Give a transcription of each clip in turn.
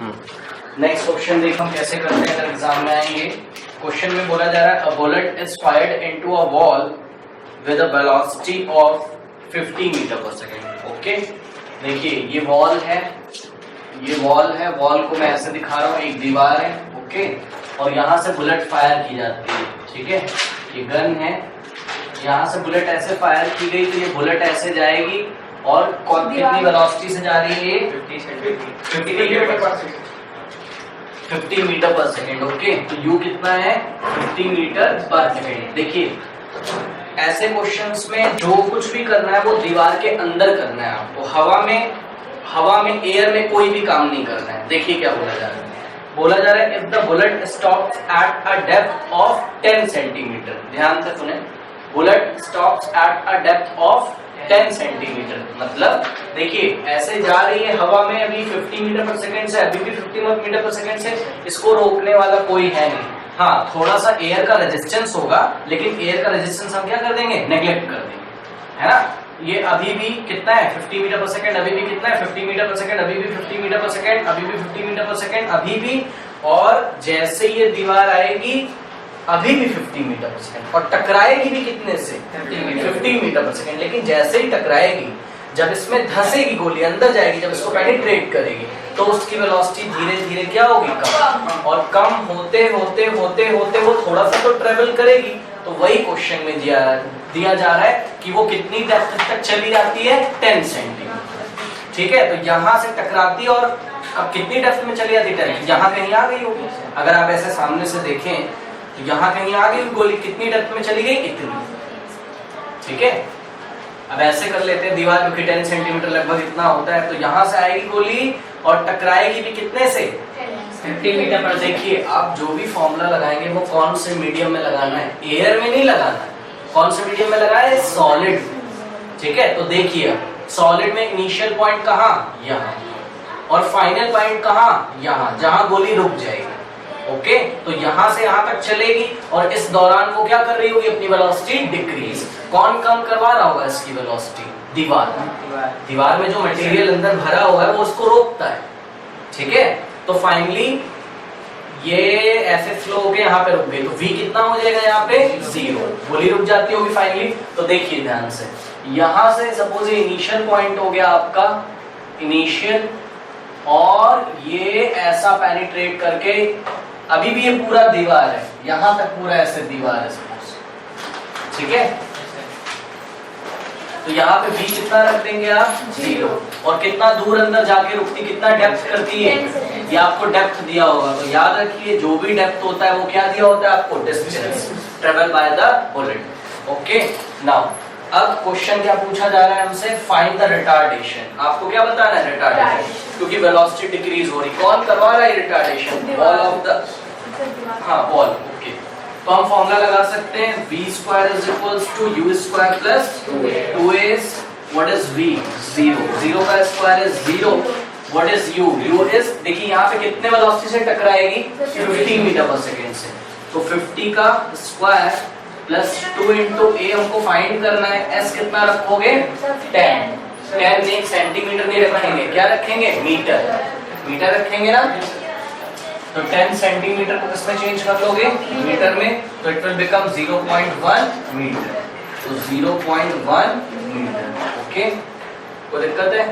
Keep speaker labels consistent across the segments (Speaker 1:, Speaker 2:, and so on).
Speaker 1: Next question देखो हम कैसे करते हैं अगर एग्जाम में आएंगे। क्वेश्चन में बोला जा रहा है a bullet is fired into a wall with a velocity of 50 metre per second. Okay, देखिए ये वॉल है, वॉल को मैं ऐसे दिखा रहा हूँ, एक दीवार है। ओके, और यहाँ से बुलेट फायर की जाती है। ठीक है, ये गन है, यहाँ से बुलेट ऐसे फायर की गई तो ये बुलेट ऐसे जाएगी और कितनी वेलोसिटी से जा रही है ये 50 मीटर पर सेकेंड। ओके, तो यू कितना है 50 मीटर पर सेकेंड। देखिए ऐसे क्वेश्चंस में जो कुछ भी करना है वो दीवार के अंदर करना है आपको, हवा में एयर में कोई भी काम नहीं करना है। देखिए क्या बोला जा रहा है, if the bullet stops at a depth of 10 centimetre. ध्यान से सुने, bullet stops at a depth of 10 centimetre. मतलब देखिए ऐसे जा रही है हवा में, अभी 50 मीटर पर सेकेंड से, अभी भी 50 मीटर पर सेकेंड से, इसको रोकने वाला कोई है नहीं। हाँ, थोड़ा सा एयर का रेजिस्टेंस होगा, लेकिन एयर का रेजिस्टेंस हम क्या कर देंगे, नेग्लेक्ट कर देंगे, है ना। ये अभी भी कितना है 50 मीटर पर सेकेंड, अभी भी कितना है 50 मीटर पर सेकेंड, अभी भी 50 मीटर पर सेकेंड, अभी भी 50 मीटर पर सेकेंड, अभी भी। और जैसे ये दीवार आएगी अभी भी 50 मीटर पर सेकेंड, और टकराएगी भी कितने से 50 मीटर पर सेकेंड। लेकिन जैसे ही टकराएगी, जब इसमें धंसेगी गोली, अंदर जाएगी, जब इसको पेनिट्रेट करेगी, तो उसकी वेलोसिटी धीरे धीरे क्या होगी, कम। और कम होते होते होते होते वो थोड़ा सा तो ट्रेवल करेगी। तो वही क्वेश्चन में दिया जा रहा है कि वो कितनी डेप्थ तक चली जाती है 10 सेंटीमीटर। ठीक है, तो यहाँ से टकराती और अब कितनी डेप्थ में चली जाती है 10, यहाँ कहीं आ गई होगी। अगर आप ऐसे सामने से देखें तो यहाँ कहीं आ गई गोली, कितनी डेप्थ में चली गई, इतनी। ठीक है, अब ऐसे कर लेते हैं, दीवार क्योंकि 10 सेंटीमीटर लगभग इतना होता है, तो यहाँ से आएगी गोली और टकराएगी भी कितने से 50 मीटर पर। देखिए आप जो भी फॉर्मूला लगाएंगे वो कौन से मीडियम में लगाना है, एयर में नहीं लगाना है। कौन से मीडियम में लगाना है, सॉलिड। ठीक है, तो देखिए सॉलिड में इनिशियल पॉइंट कहाँ, यहाँ, और फाइनल पॉइंट कहाँ, यहाँ, जहां गोली रुक जाएगी। ओके, तो यहां से यहां तक चलेगी और इस दौरान वो क्या कर रही होगी, अपनी वेलोसिटी डिक्रीज। कौन कम करवा रहा होगा इसकी वेलोसिटी, दीवार में जो मटेरियल अंदर भरा हुआ है वो उसको रोकता है। ठीक है, तो फाइनली ये ऐसे फ्लो होके यहाँ पे रुक गई, तो v कितना हो जाएगा यहाँ पे 0, गोली रुक जाती होगी फाइनली। तो देखिए ध्यान से, यहां से सपोज ये इनिशियल पॉइंट हो गया आपका इनिशियल, और ये ऐसा पेनिट्रेट करके अभी भी ये पूरा दीवार है, यहां तक पूरा ऐसे दीवार है सपोज। ठीक है, तो यहाँ पे v कितना रख देंगे आप 0, और कितना दूर अंदर जाके रुकती, कितना डेप्थ करती है, ये आपको डेप्थ दिया होगा। तो याद रखिए जो भी डेप्थ होता है वो क्या दिया होता है आपको, distance travel by the bullet. Okay, now अब क्वेश्चन क्या पूछा जा रहा है हमसे, फाइंड द रिटार्डेशन। आपको क्या बताना है, रिटार्डेशन, क्योंकि वेलोसिटी डिक्रीज हो रही। कौन करवा रहा है रिटार्डेशन, वॉल ऑफ द, हाँ वॉल। ओके, तो हम फॉर्मूला लगा सकते हैं v² is equals to u² plus 2a। What is v, 0, 0 का square is 0। What is u, u is, देखिए यहाँ पे कितने वेलोसिटी से टकराएगी 50 मीटर पर सेकेंड से, तो 50 का स्क्वायर प्लस 2 इंटू a हमको फाइंड करना है। s कितना रखोगे 10, 10 में सेंटीमीटर नहीं रखेंगे, क्या रखेंगे, मीटर रखेंगे ना। तो 10 सेंटीमीटर को किसमें चेंज कर लोगे, मीटर में, तो इट विल बिकम 0.1 मीटर। तो 0.1 मीटर। ओके, कोई दिक्कत है,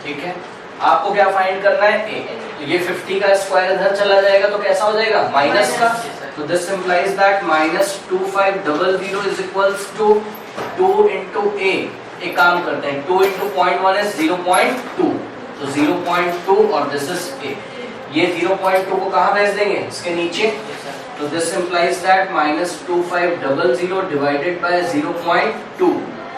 Speaker 1: ठीक है। आपको क्या फाइंड करना है, a। तो ये 50 का स्क्वायर इधर चला जाएगा तो कैसा हो जाएगा, माइनस का। तो this implies that -2500 is equals to 2 into a। एक काम करते हैं, 2 इंटू 0.1 इज 0.2, तो 0.2 और दिस इज a। ये 0.2 को कहाँ भेज देंगे, इसके नीचे। तो this implies that -2500 divided by 0.2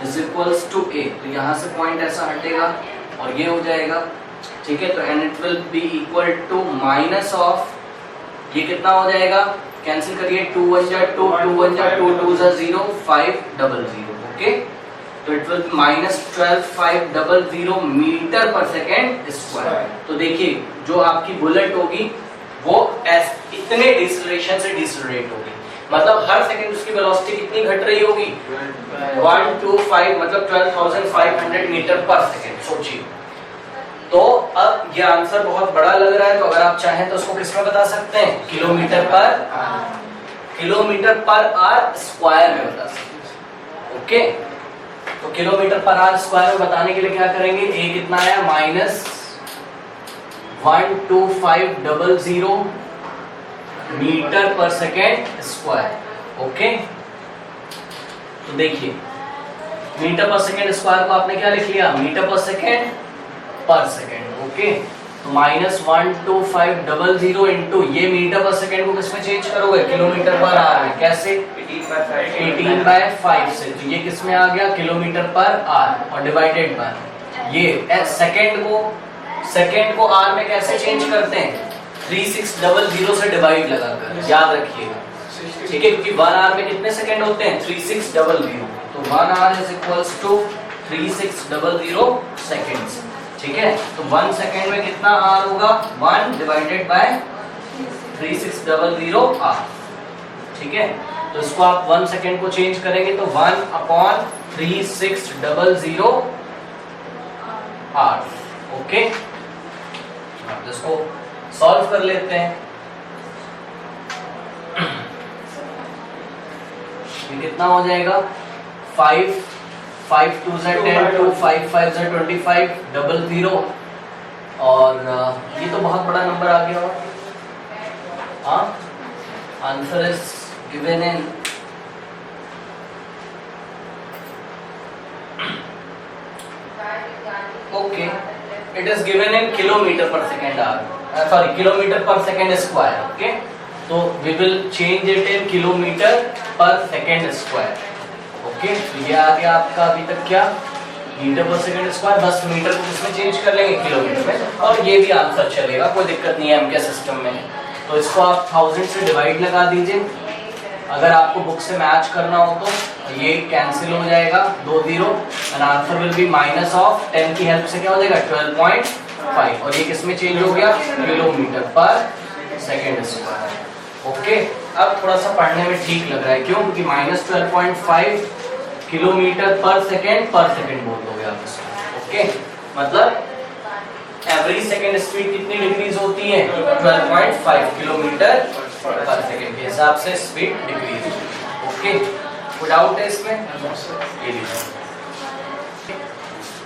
Speaker 1: is equals to a। तो यहाँ से पॉइंट ऐसा हटेगा और ये हो जाएगा। ठीक है, तो and it will be equal to minus of, ये कितना हो जाएगा, कैंसिल करिए, 2 1 जा 2, 2 1 जा 2, 2 जा 0, 500। ओके, तो it will -12,500 metre per second square. तो देखिए जो आपकी बुलेट होगी वो इतने डिसलेशन से डिसलरेट होगी, मतलब हर सेकंड उसकी वेलोसिटी कितनी घट रही होगी, 125, मतलब 12,500 मीटर पर सेकेंड। सोचिए तो अब ये आंसर बहुत बड़ा लग रहा है, तो अगर आप चाहें तो उसको किस में बता सकते हैं, किलोमीटर पर आर स्क्वायर में बता सकते हैं। ओके, तो किलोमीटर पर आर स्क्वायर में बताने के लिए क्या करेंगे, ए कितना आया -12500 metre per second square. Okay, तो देखिए मीटर पर सेकेंड स्क्वायर को आपने क्या लिख लिया, मीटर पर सेकेंड। ओके, तो -12500 इंटू ये मीटर पर सेकेंड को किसमें चेंज करोगे, किलोमीटर पर आर में। कैसे, 18/5 से, तो ये किसमें आ गया, किलोमीटर पर आर, और डिवाइडेड बाय ये सेकेंड को आर में कैसे चेंज करते हैं, 3600 से डिवाइड लगाकर, याद रखिएगा। ठीक है, क्योंकि 1 आवर में कितने सेकंड होते हैं, 3600, तो 1 hour is equals to 3600 seconds. ठीक है, तो 1 सेकंड में कितना आर होगा, 1 डिवाइडेड बाय 3600 आर। ठीक है, तो इसको आप 1 सेकंड को चेंज करेंगे तो 1/3600 आर। ओके, अब इसको सॉल्व कर लेते हैं। ये कितना हो जाएगा, 5 2 10 2 5 5 25 00, और ये तो बहुत बड़ा नंबर आ गया होगा। हाँ, answer is given in okay, it is given in kilometre per second are, sorry kilometre per second square. Okay, तो we will change it in kilometre per second square. Okay, तो ये आ गया आपका अभी तक क्या, मीटर पर सेकेंड स्क्वायर, बस metre को किसमें चेंज कर लेंगे, किलोमीटर में, और ये भी आंसर चलेगा, कोई दिक्कत नहीं है एम के सिस्टम में। तो इसको आप 1000 से डिवाइड लगा दीजिए, अगर आपको बुक से मैच करना हो तो ये कैंसिल हो जाएगा, 2 0, एंड आंसर विल बी -10 की हेल्प से क्या हो जाएगा, 12.5, और ये किसमें चेंज हो गया, kilometre per second square. Okay, अब थोड़ा सा पढ़ने में ठीक लग रहा है, क्यों, क्योंकि -12.5 किलोमीटर पर सेकेंड बोल दोगे आप इसको। ओके, मतलब एवरी सेकेंड स्पीड कितनी डिक्रीज होती है, 12.5 किलोमीटर पर सेकेंड के हिसाब से स्पीड डिक्रीज। ओके, कोई डाउट है इसमें, ये लीजिए,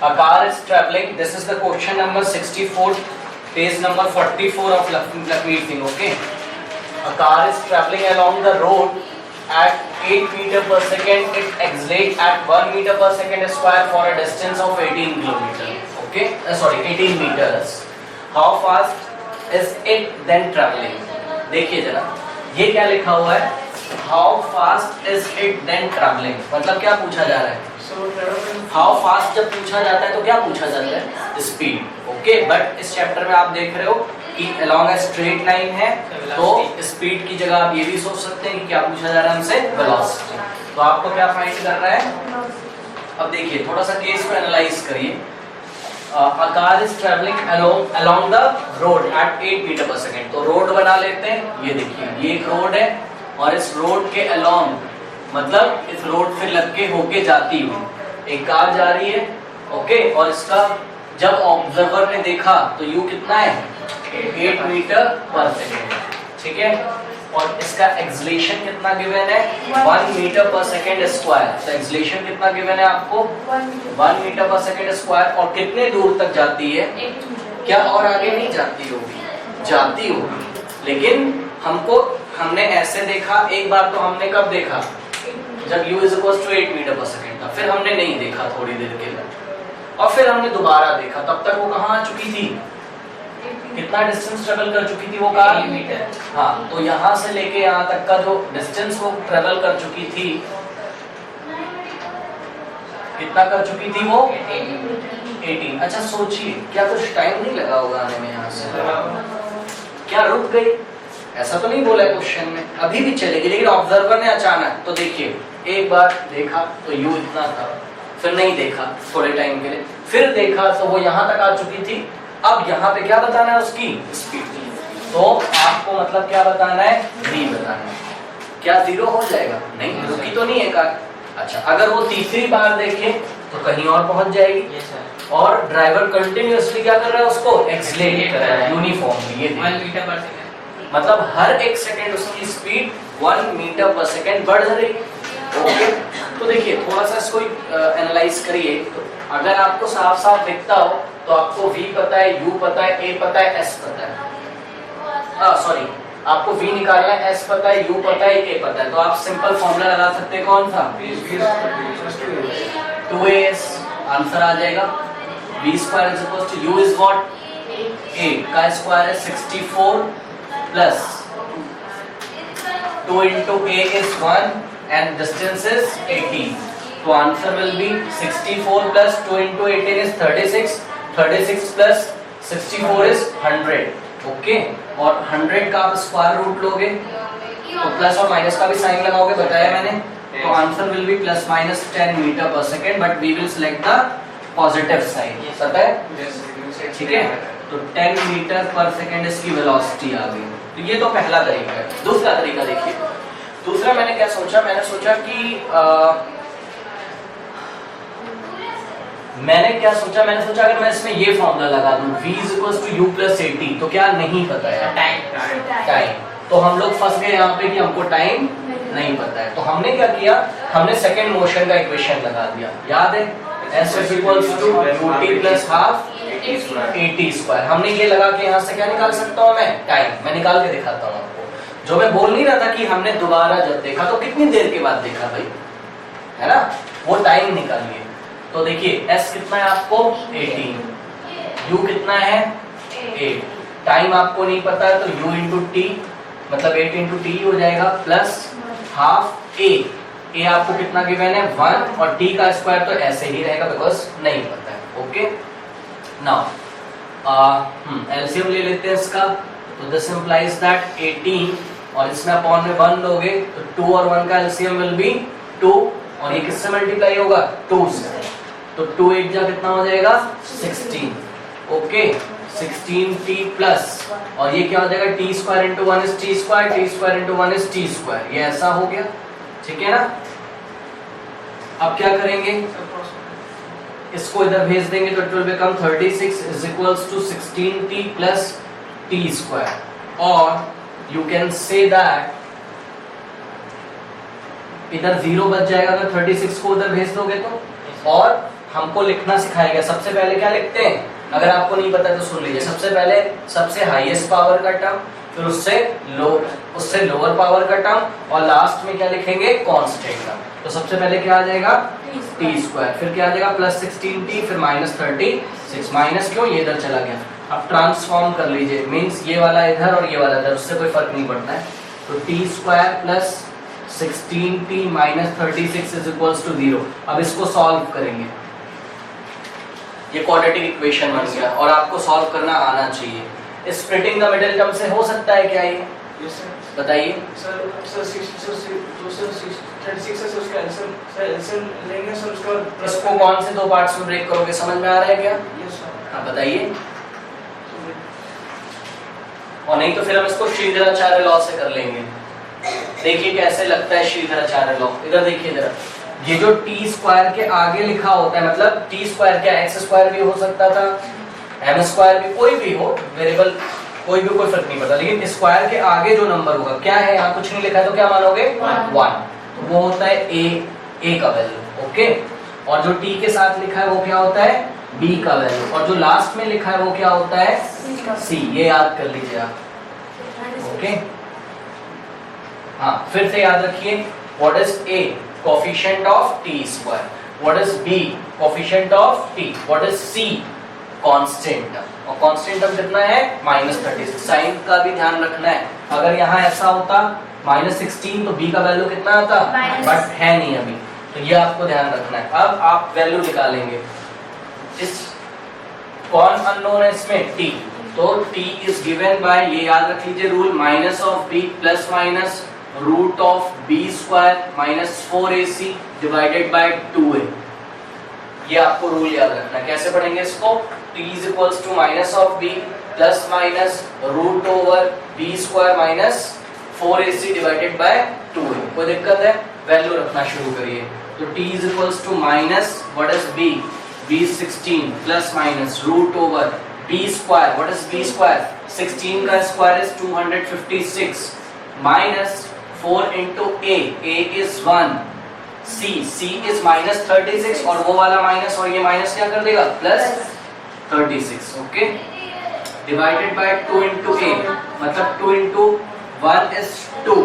Speaker 1: A car is traveling, this is the question number 64, page number 44 of Lakshmi Singh. Okay, a car is traveling along the road at 8 meter per second. It accelerates at 1 meter per second square for a distance of 18 kilometer. Okay, sorry 18 meters. How fast is it then traveling? देखिए जरा, ये क्या लिखा हुआ है, How fast is it then traveling, मतलब क्या पूछा जा रहा है, हाउ फास्ट जब पूछा जाता है तो क्या पूछा जाता है, स्पीड। ओके, बट इस चैप्टर में आप देख रहे हो कि अलोंग ए स्ट्रेट लाइन है, तो स्पीड की जगह आप ये भी सोच सकते हैं कि क्या पूछा जा रहा है हमसे, वेलोसिटी। तो आपको क्या फाइंड करना है, अब देखिए थोड़ा सा केस को एनालाइज करिए। A car is traveling along the road at 8 metre per second, तो रोड बना लेते हैं, ये देखिए ये एक रोड है, और इस रोड के अलोंग, मतलब इस रोड से लग के होके जाती हुई एक कार जा रही है। ओके, और इसका जब ऑब्जर्वर ने देखा तो यू कितना है, 8 मीटर पर सेकेंड। ठीक है, और इसका एक्सलेशन कितना गिवन है, 1 मीटर पर सेकेंड स्क्वायर। तो एक्सलेशन कितना गिवन है आपको, 1 मीटर पर सेकेंड स्क्वायर, और कितने दूर तक जाती है, क्या और आगे नहीं जाती होगी, जाती होगी, लेकिन हमने ऐसे देखा एक बार, तो हमने कब देखा, जब u = 8 मीटर पर सेकेंड था, फिर हमने नहीं देखा थोड़ी देर के लिए, और फिर हमने दोबारा देखा, तब तक वो कहाँ आ चुकी थी, कितना डिस्टेंस ट्रेवल कर चुकी थी वो कार, हाँ, तो यहाँ से लेके यहाँ तक का जो डिस्टेंस वो ट्रेवल कर चुकी थी, कितना कर चुकी थी वो, 18। अच्छा सोचिए, क्या कुछ टाइम नहीं लगा होगा आने में यहाँ से, क्या रुक गई, ऐसा तो नहीं बोला है क्वेश्चन में, अभी भी चलेगी, लेकिन ऑब्जर्वर ने अचानक, तो देखिए एक बार देखा तो u इतना था, फिर नहीं देखा थोड़े टाइम के लिए, फिर देखा तो वो यहाँ तक आ चुकी थी। अब यहाँ पे क्या बताना है, उसकी स्पीड, तो आपको मतलब क्या बताना है, v बताना है। क्या 0 हो जाएगा, नहीं, रुकी तो नहीं है कार। अच्छा, अगर वो तीसरी बार देखे तो कहीं और पहुंच जाएगी, और ड्राइवर कंटिन्यूअसली क्या कर रहा है, उसको एक्सीलरेट कर रहा है यूनिफॉर्मली। ये
Speaker 2: 1 मीटर पर सेकंड,
Speaker 1: मतलब हर एक सेकंड उसकी स्पीड 1 मीटर पर सेकंड बढ़ रही है। ओके, तो देखिए थोड़ा सा इसको एनालाइज करिए। तो अगर आपको साफ साफ दिखता हो तो आपको v पता है, u पता है, a पता है, s पता है, सॉरी आपको v निकालना है, s पता है, u पता है, a पता है, तो आप सिंपल फॉर्मूला लगा सकते हैं, कौन सा, 2as आंसर आ जाएगा। v square is equal to u is what, 8 का स्क्वायर है 64 plus 2 into a is 1 and distance is 18, so answer will be 64 plus 2 into 18 is 36, 36 plus 64 is 100। Okay, और 100 का आप स्क्वायर रूट लोगे तो प्लस और माइनस का भी साइन लगाओगे, बताया मैंने, तो answer will be plus minus 10 metre per second, but we will select the positive sign, पता है, ठीक है। तो 10 मीटर पर सेकेंड इसकी वेलोसिटी आ गई। तो ये तो पहला तरीका है। दूसरा तरीका देखिए, दूसरा मैंने क्या सोचा, मैंने सोचा अगर मैं इसमें ये फॉर्मूला लगा दूं v = u + at, तो क्या नहीं पता है टाइम, तो हम लोग फंस गए यहाँ पे कि हमको टाइम नहीं पता है। तो हमने क्या किया, हमने सेकंड मोशन का इक्वेशन लगा दिया, याद है, s = ut + half at²। हमने ये लगा के यहाँ से क्या निकाल सकता हूँ मैं, टाइम। मैं निकाल के दिखाता हूँ आपको। जो मैं बोल नहीं रहा था कि हमने दोबारा जब देखा तो कितनी देर के बाद देखा भाई, है ना, वो टाइम निकालिए। तो देखिए s कितना है आपको 18, u कितना है 8, टाइम आपको नहीं पता है तो u into t मतलब 8 into t हो जाएगा, प्लस हाफ a आपको कितना गिवन है 1, और t का स्क्वायर तो ऐसे ही रहेगा बिकॉज नहीं पता है। ओके, नाउ एलसीएम ले लेते हैं इसका, तो दिस इंप्लाइज दैट 18 और इसमें अपॉन में 1 लोगे तो 2 और 1 का एलसीएम विल बी 2, और ये किससे मल्टीप्लाई होगा 2 से, तो 2 8 जा कितना हो जाएगा 16। ओके, 16t प्लस, और ये क्या हो जाएगा t² × 1 is t², t² × 1 is t², ये ऐसा हो गया, ठीक है ना। अब क्या करेंगे, इसको इधर भेज देंगे तो it will become 36 = 16t plus t², और यू कैन से दैट इधर 0 बच जाएगा अगर 36 को उधर भेज दोगे तो। और हमको लिखना सिखाया गया, सबसे पहले क्या लिखते हैं, अगर आपको नहीं पता तो सुन लीजिए, सबसे पहले सबसे हाईएस्ट पावर का टर्म, फिर उससे लोअर पावर का टर्म, और लास्ट में क्या लिखेंगे कांस्टेंट टर्म। तो सबसे पहले क्या आ जाएगा t², फिर क्या आ जाएगा प्लस 16t, फिर माइनस 36, माइनस क्यों, ये इधर चला गया। अब ट्रांसफॉर्म कर लीजिए, मींस ये वाला इधर और ये वाला इधर, उससे कोई फर्क नहीं पड़ता है। तो t² प्लस 16t माइनस 36 = 0। अब इसको सॉल्व करेंगे, ये क्वाड्रेटिक इक्वेशन बन गया, और आपको सॉल्व करना आना चाहिए। स्प्लिटिंग द मिडिल टर्म से हो सकता है क्या ये, बताइए। इसको कौन से दो पार्ट्स में ब्रेक करोगे, समझ में आ रहा है क्या? हाँ बताइए। और नहीं तो फिर हम इसको श्रीधराचार्य लॉ से कर लेंगे। देखिए कैसे लगता है श्रीधराचार्य लॉ, इधर देखिए इधर, ये जो t² के आगे लिखा होता है, मतलब t² क्या x² भी हो सकता था, m² भी, कोई भी हो वेरिएबल, कोई भी, कोई फर्क नहीं पड़ता, लेकिन स्क्वायर के आगे जो नंबर होगा, क्या है यहाँ कुछ नहीं लिखा है तो क्या मानोगे 1, तो वो होता है a का वैल्यू। ओके, और जो t के साथ लिखा है वो क्या होता है b का वैल्यू, और जो लास्ट में लिखा है वो क्या होता है c, ये याद कर लीजिए आप। ओके, हाँ फिर से याद रखिए, what is a, coefficient of t², what is b, coefficient of t, what is c, constant, और कांस्टेंट टर्म कितना है -36। साइन का भी ध्यान रखना है, अगर यहाँ ऐसा होता -16 तो b का वैल्यू कितना आता, बट है नहीं अभी, तो ये आपको ध्यान रखना है। अब आप वैल्यू निकालेंगे, इस कौन अननोन है इसमें t, तो t इज गिवन बाय, ये याद रख लीजिए rule, minus of b plus minus root of b² minus 4ac divided by 2a। ये आपको रूल याद रखना है। कैसे पढ़ेंगे इसको, t is equals to minus of b plus minus root over b² minus 4ac divided by 2a। कोई दिक्कत है, वैल्यू रखना शुरू करिए। तो t is equals to minus what is b b is 16 plus minus root over b square. What is b square? 16 का square is 256 minus 4 into a is 1, c is minus 36 और वो वाला माइनस और ये माइनस क्या कर देगा? Plus 36. Okay, divided by 2 into a, मतलब 2 into 1 is 2.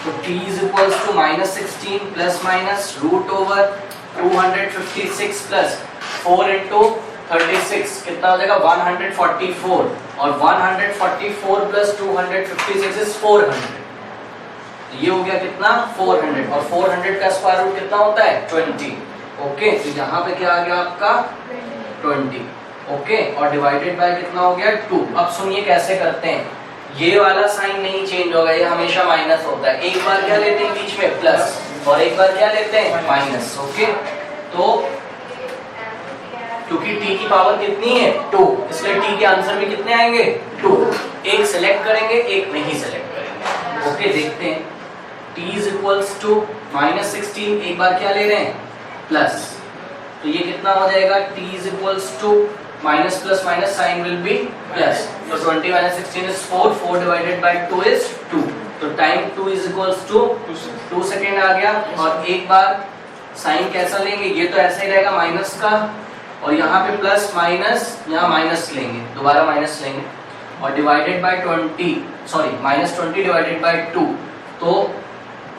Speaker 1: तो t is equals to minus 16 plus minus root over 256 plus 4 into 36 कितना हो जाएगा? 144. और 144 plus 256 is 400. ये हो गया कितना? 400. और 400 का स्क्वायर रूट कितना होता है? 20. ओके, तो यहाँ पे क्या आ गया आपका? 20. ओके, और डिवाइडेड बाय कितना हो गया? 2. अब सुनिए कैसे करते हैं. ये वाला साइन नहीं चेंज होगा, ये हमेशा माइनस होता है. एक बार क्या लेते हैं बीच में? प्लस, और एक बार क्या लेते हैं? माइनस. ओके, तो क्योंकि t की पावर कितनी है? 2, इसलिए t के आंसर में कितने आएंगे? 2. एक सिलेक्ट करेंगे, एक नहीं सिलेक्ट करेंगे. ओके, देखते हैं. t is equals to minus 16, एक बार क्या ले रहे हैं? प्लस. तो ये कितना हो जाएगा? t is equals to minus plus minus sign will be plus. So 20 minus 16 is 4. 4 divided by 2 is 2. तो time 2 is equals to 2 second आ गया. और एक बार साइन कैसा लेंगे? ये तो ऐसे ही रहेगा माइनस का, और यहाँ पे प्लस माइनस, यहाँ माइनस लेंगे, दोबारा माइनस लेंगे. और divided by 20, sorry minus 20 divided by 2, तो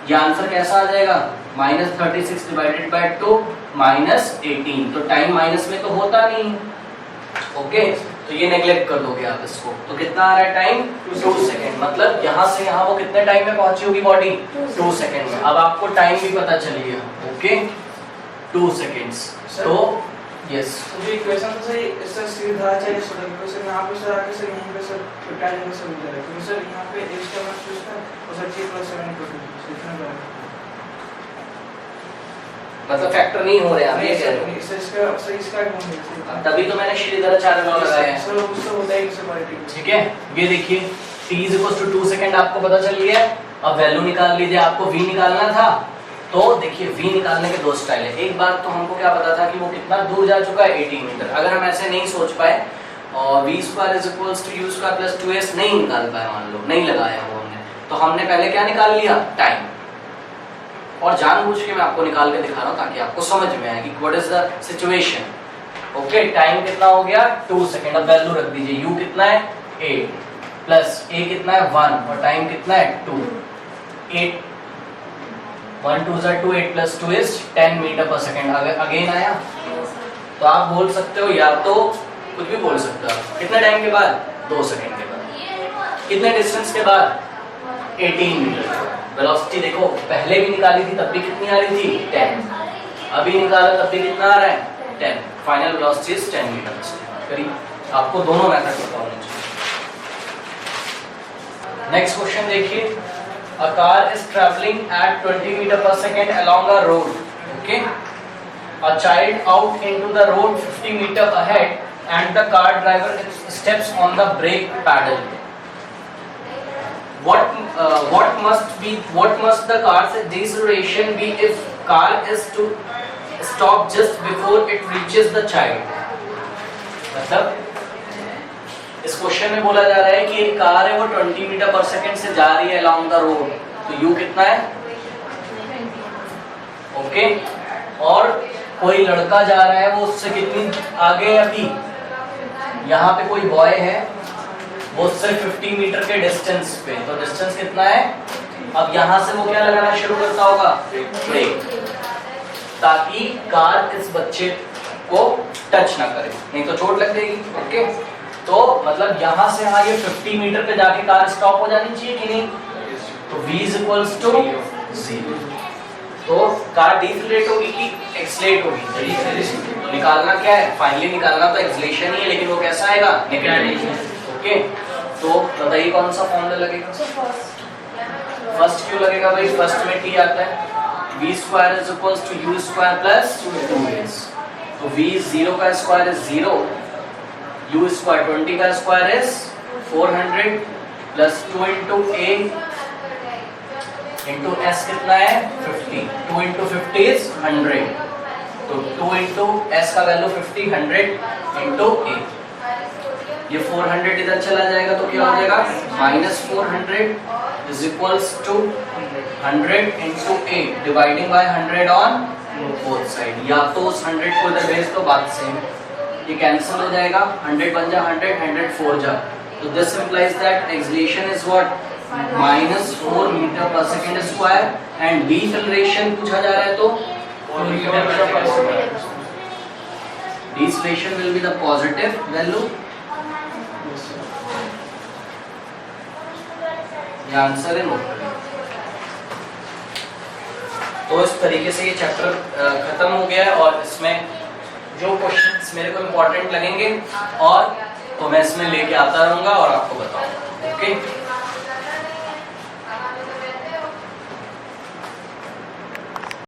Speaker 1: ये आंसर कैसा आ जाएगा? Minus 36 divided by 2 minus 18. तो टाइम माइनस में तो होता नहीं. ओके, तो ये नेग्लेक्ट कर दोगे आप इसको. तो कितना आ रहा है टाइम? 2 सेकेंड. मतलब यहाँ से यहाँ वो कितने टाइम में पहुंची होगी बॉडी? 2 सेकेंड में. अब आपको टाइम भी पता चल गया. Okay, 2 seconds. तो यस,
Speaker 2: तो इक्वेशन तो सही, इससे सीधा चाहिए सर. इक्वेशन यहाँ पे सर आके सर यहीं पे सर टाइम में सर मिल जाएगा. तो सर यहाँ पे x का मान पूछता है और सर 3 + 7 को सीखना पड़ेगा.
Speaker 1: मतलब फैक्टर नहीं हो रहे हैं. ये कह रहे हो
Speaker 2: इसका कौन है?
Speaker 1: तभी तो मैंने श्रीधराचार्य लॉ लगाया है.
Speaker 2: सर उससे होता है इससे क्वालिटी.
Speaker 1: ठीक है, ये देखिए t = 2 सेकंड आपको पता चल गया. अब वैल्यू निकाल लीजिए. आपको v निकालना था, तो देखिए v निकालने के दो स्टाइल है. एक बार तो हमको क्या पता था कि वो कितना दूर जा चुका है? 18 मीटर. अगर हम ऐसे नहीं सोच पाए और v² = u² + 2s नहीं निकाल पाए, मान लो नहीं लगाया वो हमने, तो हमने पहले क्या निकाल लिया? टाइम. और जानबूझ के मैं आपको निकाल के दिखा रहा हूँ ताकि आपको समझ में आए कि what is the situation. Okay, time कितना हो गया? 2 सेकंड. अब वैल्यू रख दीजिए. u कितना है? 8 प्लस a कितना है? 1 और टाइम कितना है? 2. 8 1 2 = 2, 8 + 2 is 10 metre per second. Again आया. तो आप बोल सकते हो, या तो कुछ भी बोल सकते हो. कितने टाइम के बाद? 2 सेकंड के बाद. कितने डिस्टेंस के बाद? 18 मीटर. वेलोसिटी देखो, पहले भी निकाली थी तब भी कितनी आ रही थी? 10. अभी निकाला तब भी कितना आ रहा है? 10. Final velocity is 10 metre per second. करिए, आपको दोनों मेथड पता होने चाहिए. नेक्स्ट क्वेश्चन देखिए. A car is traveling at 20 meter per second along a road. Okay. A child out into the road 50 meter ahead, and the car driver steps on the brake pedal. What must the car's deceleration be if car is to stop just before it reaches the child? मतलब इस question में बोला जा रहा है कि एक car है, वो 20 मीटर पर सेकंड से जा रही है अलोंग द रोड. तो u कितना है? ओके, और कोई लड़का जा रहा है, वो उससे कितनी आगे है? अभी यहाँ पे कोई बॉय है, वो उससे 50 मीटर के डिस्टेंस पे. तो डिस्टेंस कितना है? अब यहाँ से वो क्या लगाना शुरू करता होगा? ब्रेक, ताकि कार इस बच्चे को टच ना करे, नहीं तो चोट लग जाएगी. ओके, तो मतलब यहाँ से यहाँ ये 50 मीटर पे जाके कार स्टॉप हो जानी चाहिए कि नहीं? तो v = 0. तो कार डिसलेट होगी कि एक्सलेट होगी? तो निकालना क्या है? फाइनली निकालना तो एक्सलेशन ही है, लेकिन वो कैसा आएगा? नेगेटिव. ओके, तो बताइए कौन सा फॉर्मूला लगेगा? फर्स्ट क्यों लगेगा भाई? फर्स्ट में t आता है. v² = u² + 2s. तो v 0 का स्क्वायर इज 0, u² 20 का square is 400 plus 2 into a into s कितना है? 50. 2 into 50 is 100. तो 2 इंटू एस का वैल्यू 50, 100 इंटू ए, ये 400 इधर चला जाएगा तो क्या हो जाएगा -400 is equals to 100 into a dividing by 100 on both side. या तो उस 100 को इधर भेज तो बात सेम, ये कैंसिल हो जाएगा, 100 बन जा 100, 100 4 जा, तो this implies that acceleration is what -4 metre per second square and deceleration पूछा जा रहा है तो 4 metre per second square. Deceleration will be the positive value, ये आंसर है नोट करें। तो इस तरीके से ये चैप्टर खत्म हो गया है और इसमें जो क्वेश्चंस मेरे को इम्पोर्टेंट लगेंगे और तो मैं इसमें लेके आता रहूंगा और आपको बताऊंगा। ओके।